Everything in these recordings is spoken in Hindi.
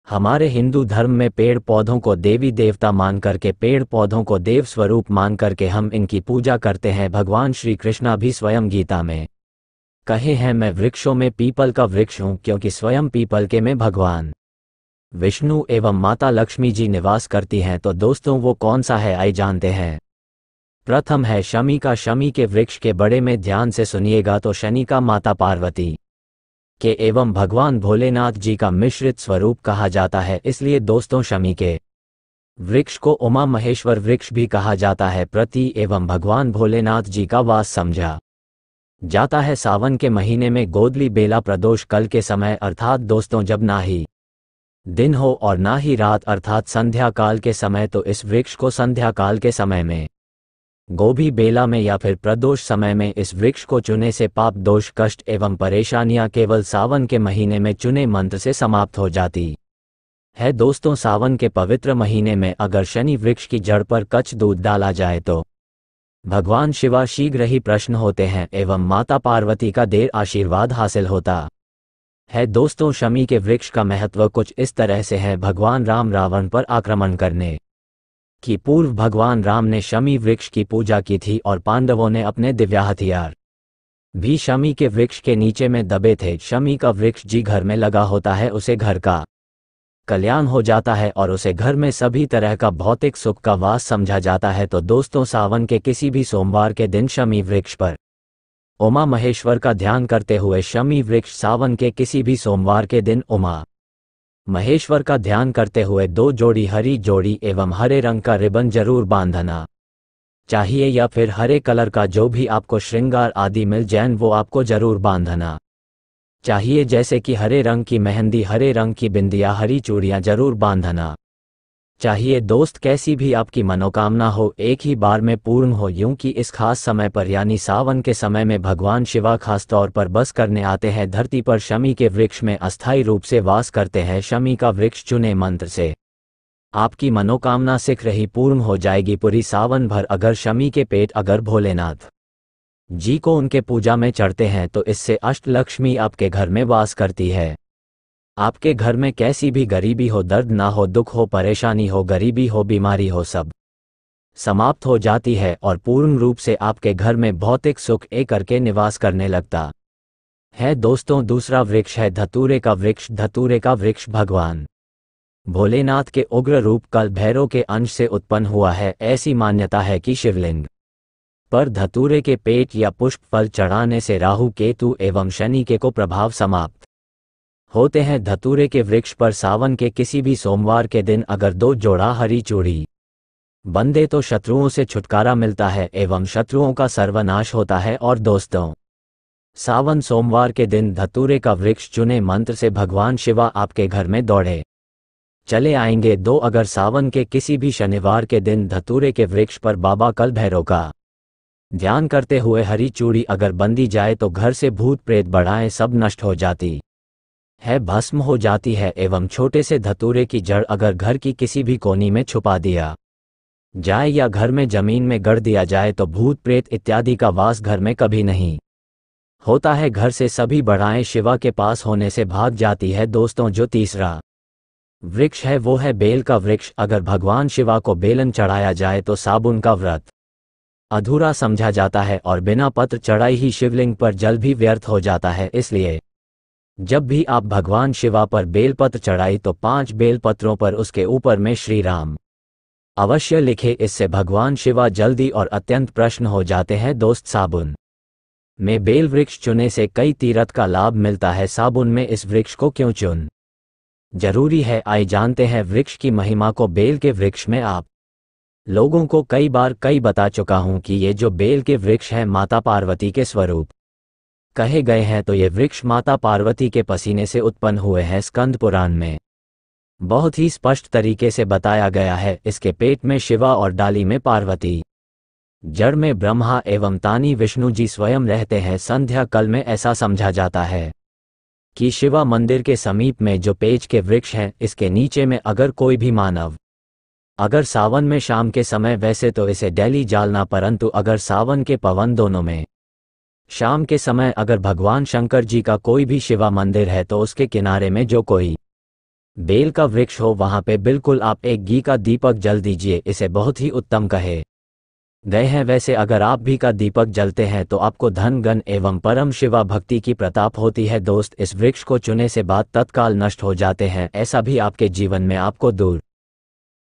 हमारे हिंदू धर्म में पेड़ पौधों को देवी देवता मान करके, पेड़ पौधों को देव स्वरूप मान करके हम इनकी पूजा करते हैं। भगवान श्री कृष्णा भी स्वयं गीता में कहे हैं, मैं वृक्षों में पीपल का वृक्ष हूँ, क्योंकि स्वयं पीपल के में भगवान विष्णु एवं माता लक्ष्मी जी निवास करती हैं। तो दोस्तों वो कौन सा है, आइए जानते हैं। प्रथम है शमी का। शमी के वृक्ष के बड़े में ध्यान से सुनिएगा तो शनि का माता पार्वती के एवं भगवान भोलेनाथ जी का मिश्रित स्वरूप कहा जाता है। इसलिए दोस्तों शमी के वृक्ष को उमा महेश्वर वृक्ष भी कहा जाता है। प्रति एवं भगवान भोलेनाथ जी का वास समझा जाता है। सावन के महीने में गोदली बेला प्रदोष कल के समय, अर्थात दोस्तों जब ना ही दिन हो और ना ही रात, अर्थात संध्या काल के समय, तो इस वृक्ष को संध्या काल के समय में, गोभी बेला में या फिर प्रदोष समय में इस वृक्ष को चुने से पाप दोष कष्ट एवं परेशानियां केवल सावन के महीने में चुने मंत्र से समाप्त हो जाती है। दोस्तों सावन के पवित्र महीने में अगर शनि वृक्ष की जड़ पर कच्च दूध डाला जाए तो भगवान शिवा शीघ्र ही प्रसन्न होते हैं एवं माता पार्वती का देर आशीर्वाद हासिल होता है। दोस्तों शमी के वृक्ष का महत्व कुछ इस तरह से है। भगवान राम रावण पर आक्रमण करने कि पूर्व भगवान राम ने शमी वृक्ष की पूजा की थी और पांडवों ने अपने दिव्य हथियार भी शमी के वृक्ष के नीचे में दबे थे। शमी का वृक्ष जी घर में लगा होता है, उसे घर का कल्याण हो जाता है और उसे घर में सभी तरह का भौतिक सुख का वास समझा जाता है। तो दोस्तों सावन के किसी भी सोमवार के दिन शमी वृक्ष पर उमा महेश्वर का ध्यान करते हुए, शमी वृक्ष सावन के किसी भी सोमवार के दिन उमा महेश्वर का ध्यान करते हुए 2 जोड़ी हरी जोड़ी एवं हरे रंग का रिबन जरूर बांधना चाहिए, या फिर हरे कलर का जो भी आपको श्रृंगार आदि मिल जाए वो आपको जरूर बांधना चाहिए। जैसे कि हरे रंग की मेहंदी, हरे रंग की बिंदिया, हरी चूड़ियां जरूर बांधना चाहिए। दोस्त कैसी भी आपकी मनोकामना हो एक ही बार में पूर्ण हो, यूं कि इस खास समय पर यानी सावन के समय में भगवान शिवा खास तौर पर बस करने आते हैं धरती पर। शमी के वृक्ष में अस्थायी रूप से वास करते हैं। शमी का वृक्ष चुने मंत्र से आपकी मनोकामना शीघ्र ही पूर्ण हो जाएगी पूरी सावन भर। अगर शमी के पेट अगर भोलेनाथ जी को उनके पूजा में चढ़ते हैं तो इससे अष्टलक्ष्मी आपके घर में वास करती है। आपके घर में कैसी भी गरीबी हो, दर्द ना हो, दुख हो, परेशानी हो, गरीबी हो, बीमारी हो, सब समाप्त हो जाती है और पूर्ण रूप से आपके घर में भौतिक सुख एक करके निवास करने लगता है। दोस्तों दूसरा वृक्ष है धतूरे का वृक्ष। धतूरे का वृक्ष भगवान भोलेनाथ के उग्र रूप काल भैरव के अंश से उत्पन्न हुआ है। ऐसी मान्यता है कि शिवलिंग पर धतूरे के पेट या पुष्प फल चढ़ाने से राहु केतु एवं शनि के को प्रभाव समाप्त होते हैं। धतूरे के वृक्ष पर सावन के किसी भी सोमवार के दिन अगर 2 जोड़ा हरी चूड़ी बंधे तो शत्रुओं से छुटकारा मिलता है एवं शत्रुओं का सर्वनाश होता है। और दोस्तों सावन सोमवार के दिन धतूरे का वृक्ष चुने मंत्र से भगवान शिवा आपके घर में दौड़े चले आएंगे। 2 अगर सावन के किसी भी शनिवार के दिन धतूरे के वृक्ष पर बाबा कल भैरव का ध्यान करते हुए हरी चूड़ी अगर बंधी जाए तो घर से भूत प्रेत बढ़ाएं सब नष्ट हो जाती है, भस्म हो जाती है। एवं छोटे से धतूरे की जड़ अगर घर की किसी भी कोनी में छुपा दिया जाए या घर में जमीन में गड़ दिया जाए तो भूत प्रेत इत्यादि का वास घर में कभी नहीं होता है। घर से सभी बढ़ाएं शिवा के पास होने से भाग जाती है। दोस्तों जो तीसरा वृक्ष है वो है बेल का वृक्ष। अगर भगवान शिवा को बेलन चढ़ाया जाए तो साबुन का व्रत अधूरा समझा जाता है और बिना पत्र चढ़ाई ही शिवलिंग पर जल भी व्यर्थ हो जाता है। इसलिए जब भी आप भगवान शिवा पर बेलपत्र चढ़ाई तो 5 बेलपत्रों पर उसके ऊपर में श्री राम अवश्य लिखे। इससे भगवान शिवा जल्दी और अत्यंत प्रसन्न हो जाते हैं। दोस्त साबुन में बेल वृक्ष चुने से कई तीर्थ का लाभ मिलता है। साबुन में इस वृक्ष को क्यों चुन जरूरी है, आइए जानते हैं वृक्ष की महिमा को। बेल के वृक्ष में आप लोगों को कई बार बता चुका हूं कि ये जो बेल के वृक्ष है माता पार्वती के स्वरूप कहे गए हैं। तो ये वृक्ष माता पार्वती के पसीने से उत्पन्न हुए हैं। स्कंद पुराण में बहुत ही स्पष्ट तरीके से बताया गया है। इसके पेट में शिवा और डाली में पार्वती, जड़ में ब्रह्मा एवं तानी विष्णु जी स्वयं रहते हैं। संध्या काल में ऐसा समझा जाता है कि शिवा मंदिर के समीप में जो पेच के वृक्ष हैं इसके नीचे में अगर कोई भी मानव अगर सावन में शाम के समय, वैसे तो इसे डेली जालना, परंतु अगर सावन के पवन दोनों में शाम के समय अगर भगवान शंकर जी का कोई भी शिवा मंदिर है तो उसके किनारे में जो कोई बेल का वृक्ष हो वहां पे बिल्कुल आप एक घी का दीपक जल दीजिए, इसे बहुत ही उत्तम कहे गए हैं। वैसे अगर आप भी का दीपक जलते हैं तो आपको धन गण एवं परम शिवा भक्ति की प्रताप होती है। दोस्त, इस वृक्ष को चुने से बाद तत्काल नष्ट हो जाते हैं, ऐसा भी आपके जीवन में आपको दूर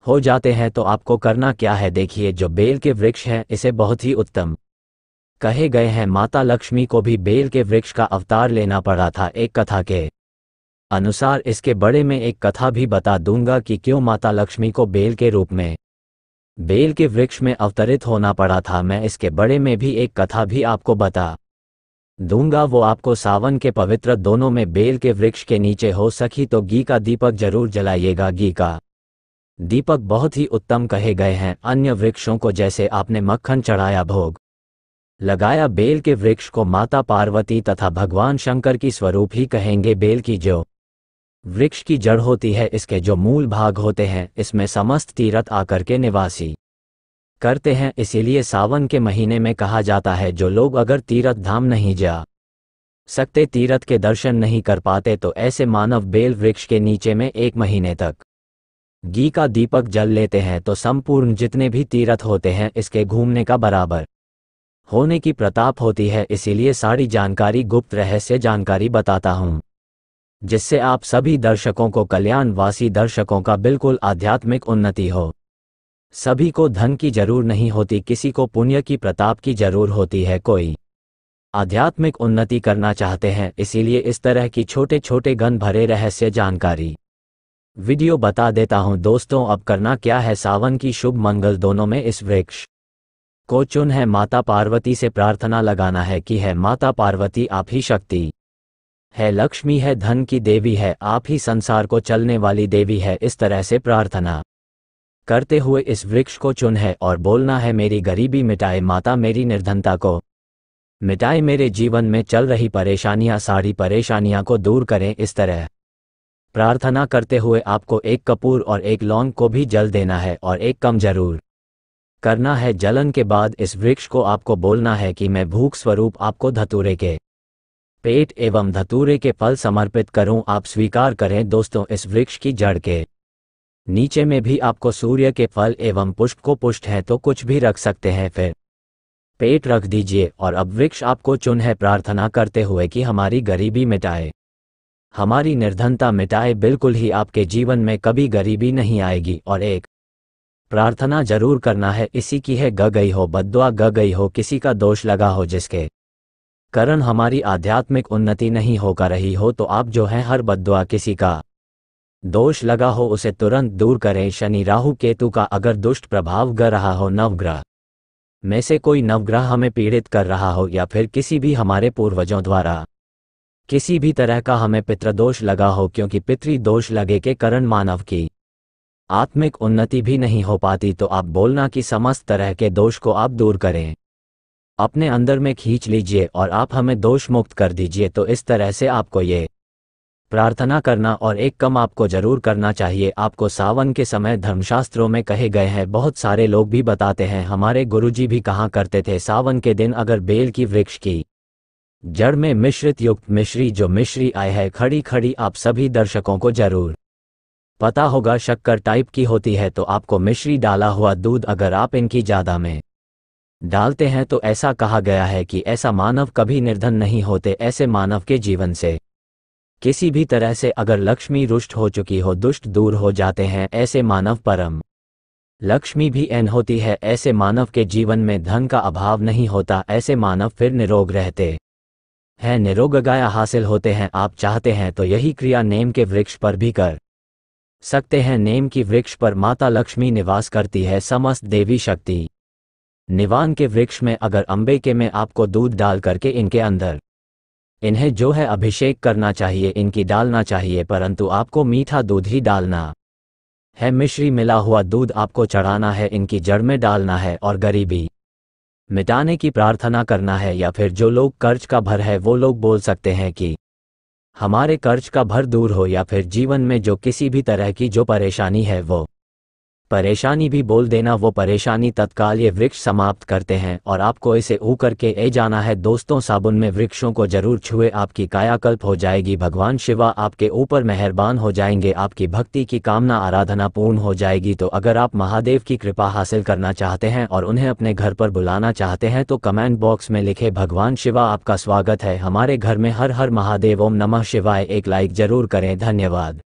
हो जाते हैं। तो आपको करना क्या है, देखिए जो बेल के वृक्ष हैं इसे बहुत ही उत्तम कहे गए हैं। माता लक्ष्मी को भी बेल के वृक्ष का अवतार लेना पड़ा था। एक कथा के अनुसार इसके बड़े में एक कथा भी बता दूंगा कि क्यों माता लक्ष्मी को बेल के रूप में बेल के वृक्ष में अवतरित होना पड़ा था। मैं इसके बड़े में भी एक कथा भी आपको बता दूंगा, वो आपको सावन के पवित्र दोनों में बेल के वृक्ष के नीचे हो सकी तो घी का दीपक जरूर जलाइएगा। घी का दीपक बहुत ही उत्तम कहे गए हैं। अन्य वृक्षों को जैसे आपने मक्खन चढ़ाया, भोग लगाया, बेल के वृक्ष को माता पार्वती तथा भगवान शंकर की स्वरूप ही कहेंगे। बेल की जो वृक्ष की जड़ होती है, इसके जो मूल भाग होते हैं, इसमें समस्त तीर्थ आकर के निवासी करते हैं। इसीलिए सावन के महीने में कहा जाता है जो लोग अगर तीर्थ धाम नहीं जा सकते, तीर्थ के दर्शन नहीं कर पाते, तो ऐसे मानव बेल वृक्ष के नीचे में 1 महीने तक घी का दीपक जल लेते हैं तो संपूर्ण जितने भी तीर्थ होते हैं इसके घूमने का बराबर होने की प्रताप होती है। इसीलिए सारी जानकारी गुप्त रहस्य जानकारी बताता हूँ, जिससे आप सभी दर्शकों को, कल्याणवासी दर्शकों का बिल्कुल आध्यात्मिक उन्नति हो। सभी को धन की जरूर नहीं होती, किसी को पुण्य की प्रताप की जरूर होती है। कोई आध्यात्मिक उन्नति करना चाहते हैं, इसीलिए इस तरह की छोटे छोटे गन भरे रहस्य जानकारी वीडियो बता देता हूं। दोस्तों, अब करना क्या है, सावन की शुभ मंगल दोनों में इस वृक्ष को चुन है माता पार्वती से प्रार्थना लगाना है कि है माता पार्वती, आप ही शक्ति है, लक्ष्मी है, धन की देवी है, आप ही संसार को चलने वाली देवी है। इस तरह से प्रार्थना करते हुए इस वृक्ष को चुन है और बोलना है, मेरी गरीबी मिटाए माता, मेरी निर्धनता को मिटाए, मेरे जीवन में चल रही परेशानियां, सारी परेशानियां को दूर करें। इस तरह प्रार्थना करते हुए आपको 1 कपूर और 1 लौंग को भी जल देना है और 1 कम जरूर करना है। जलन के बाद इस वृक्ष को आपको बोलना है कि मैं भूख स्वरूप आपको धतूरे के पेट एवं धतूरे के फल समर्पित करूं, आप स्वीकार करें। दोस्तों, इस वृक्ष की जड़ के नीचे में भी आपको सूर्य के फल एवं पुष्प को, पुष्ट है तो कुछ भी रख सकते हैं, फिर पेट रख दीजिए। और अब वृक्ष आपको चुन है प्रार्थना करते हुए कि हमारी गरीबी मिटाए, हमारी निर्धनता मिटाए, बिल्कुल ही आपके जीवन में कभी गरीबी नहीं आएगी। और एक प्रार्थना जरूर करना है, इसी की है, ग गई हो बद्दुआ, ग गई हो किसी का दोष लगा हो, जिसके कारण हमारी आध्यात्मिक उन्नति नहीं होकर रही हो, तो आप जो है हर बद्दुआ किसी का दोष लगा हो उसे तुरंत दूर करें। शनि राहु केतु का अगर दुष्ट प्रभाव ग रहा हो, नवग्रह में से कोई नवग्रह हमें पीड़ित कर रहा हो, या फिर किसी भी हमारे पूर्वजों द्वारा किसी भी तरह का हमें पितृदोष लगा हो, क्योंकि पितृदोष लगे के कारण मानव की आत्मिक उन्नति भी नहीं हो पाती, तो आप बोलना कि समस्त तरह के दोष को आप दूर करें, अपने अंदर में खींच लीजिए और आप हमें दोष मुक्त कर दीजिए। तो इस तरह से आपको ये प्रार्थना करना और 1 कम आपको जरूर करना चाहिए। आपको सावन के समय धर्मशास्त्रों में कहे गए हैं, बहुत सारे लोग भी बताते हैं, हमारे गुरुजी भी कहा करते थे, सावन के दिन अगर बेल की वृक्ष की जड़ में मिश्रित युक्त मिश्री, जो मिश्री आए है खड़ी खड़ी, आप सभी दर्शकों को जरूर पता होगा शक्कर टाइप की होती है, तो आपको मिश्री डाला हुआ दूध अगर आप इनकी ज्यादा में डालते हैं तो ऐसा कहा गया है कि ऐसा मानव कभी निर्धन नहीं होते। ऐसे मानव के जीवन से किसी भी तरह से अगर लक्ष्मी रुष्ट हो चुकी हो, दुष्ट दूर हो जाते हैं। ऐसे मानव परम लक्ष्मी भी एन होती है, ऐसे मानव के जीवन में धन का अभाव नहीं होता, ऐसे मानव फिर निरोग रहते हैं, निरोगगाया हासिल होते हैं। आप चाहते हैं तो यही क्रिया नेम के वृक्ष पर भी कर सकते हैं। नेम की वृक्ष पर माता लक्ष्मी निवास करती है, समस्त देवी शक्ति निवान के वृक्ष में अगर अंबे के में आपको दूध डाल करके इनके अंदर इन्हें जो है अभिषेक करना चाहिए, इनकी डालना चाहिए, परंतु आपको मीठा दूध ही डालना है। मिश्री मिला हुआ दूध आपको चढ़ाना है, इनकी जड़ में डालना है और गरीबी मिटाने की प्रार्थना करना है। या फिर जो लोग कर्ज का भर है वो लोग बोल सकते हैं कि हमारे कर्ज का भर दूर हो, या फिर जीवन में जो किसी भी तरह की जो परेशानी है वो परेशानी भी बोल देना, वो परेशानी तत्काल ये वृक्ष समाप्त करते हैं और आपको इसे ऊ करके ए जाना है। दोस्तों, साबुन में वृक्षों को जरूर छुए, आपकी कायाकल्प हो जाएगी, भगवान शिवा आपके ऊपर मेहरबान हो जाएंगे, आपकी भक्ति की कामना आराधना पूर्ण हो जाएगी। तो अगर आप महादेव की कृपा हासिल करना चाहते हैं और उन्हें अपने घर पर बुलाना चाहते हैं तो कमेंट बॉक्स में लिखे भगवान शिवा आपका स्वागत है हमारे घर में। हर हर महादेव, ओम नमः शिवाय। एक लाइक जरूर करें। धन्यवाद।